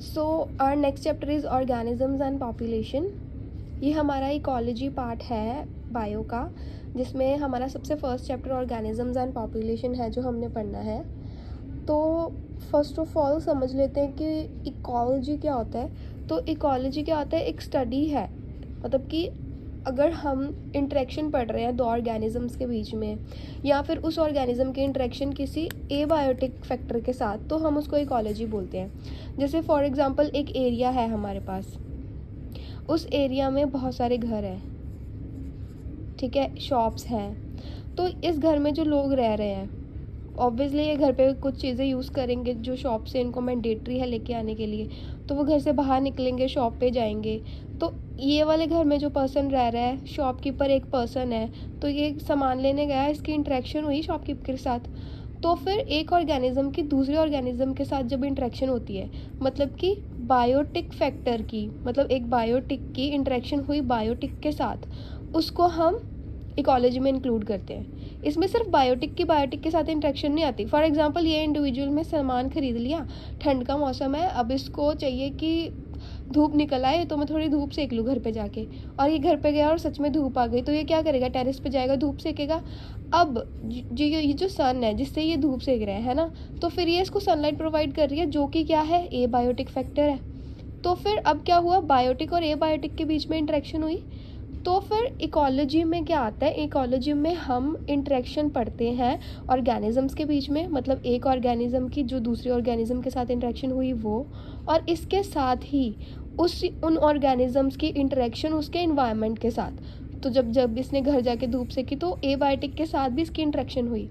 So our next chapter is organisms and population. ये हमारा ecology part है bio का, जिसमें हमारा सबसे first chapter organisms and population है जो हमने पढ़ना है। तो फर्स्ट ऑफ ऑल समझ लेते हैं कि इकोलॉजी क्या होता है। तो इकोलॉजी क्या होता है, एक स्टडी है, मतलब कि अगर हम इंटरेक्शन पढ़ रहे हैं दो ऑर्गेनिजम्स के बीच में, या फिर उस ऑर्गेनिज्म की इंटरेक्शन किसी एबायोटिक फैक्टर के साथ, तो हम उसको इकोलॉजी बोलते हैं। जैसे फॉर एग्जांपल एक एरिया है हमारे पास, उस एरिया में बहुत सारे घर हैं, ठीक है, शॉप्स हैं। तो इस घर में जो लोग रह रहे हैं, ऑब्वियसली ये घर पे कुछ चीज़ें यूज़ करेंगे जो शॉप से इनको मैंडेटरी है लेके आने के लिए, तो वो घर से बाहर निकलेंगे, शॉप पे जाएंगे। तो ये वाले घर में जो पर्सन रह रहा है, शॉपकीपर एक पर्सन है, तो ये सामान लेने गया, इसकी इंटरेक्शन हुई शॉपकीपर के साथ। तो फिर एक ऑर्गेनिज्म की दूसरे ऑर्गेनिज्म के साथ जब इंटरेक्शन होती है, मतलब कि बायोटिक फैक्टर की, मतलब एक बायोटिक की इंटरेक्शन हुई बायोटिक के साथ, उसको हम इकोलॉजी में इंक्लूड करते हैं। इसमें सिर्फ बायोटिक के साथ इंटरेक्शन नहीं आती। फॉर एग्जांपल ये इंडिविजुअल में सामान खरीद लिया, ठंड का मौसम है, अब इसको चाहिए कि धूप निकल आए तो मैं थोड़ी धूप सेक लूँ घर पे जाके, और ये घर पे गया और सच में धूप आ गई, तो ये क्या करेगा, टेरेस पे जाएगा, धूप सेकेगा। अब ये जो सन है जिससे ये धूप सेक रहा है ना, तो फिर ये इसको सनलाइट प्रोवाइड कर रही है, जो कि क्या है, ए बायोटिक फैक्टर है। तो फिर अब क्या हुआ, बायोटिक और ए बायोटिक के बीच में इंटरेक्शन हुई। तो फिर इकोलॉजी में क्या आता है, इकोलॉजी में हम इंटरेक्शन पढ़ते हैं ऑर्गेनिजम्स के बीच में, मतलब एक ऑर्गेनिज्म की जो दूसरे ऑर्गेनिज्म के साथ इंटरेक्शन हुई वो, और इसके साथ ही उन ऑर्गेनिजम्स की इंटरेक्शन उसके इन्वायरमेंट के साथ। तो जब इसने घर जाके धूप सेकी तो एबायोटिक के साथ भी इसकी इंटरेक्शन हुई।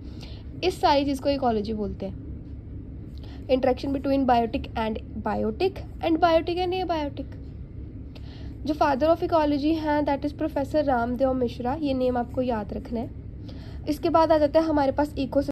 इस सारी चीज़ को इकोलॉजी बोलते हैं, interaction between biotic and biotic and abiotic. जो फादर ऑफ इकोलॉजी हैं that is professor Ramdev Mishra, ये नेम आपको याद रखना है। इसके बाद आ जाता है हमारे पास इको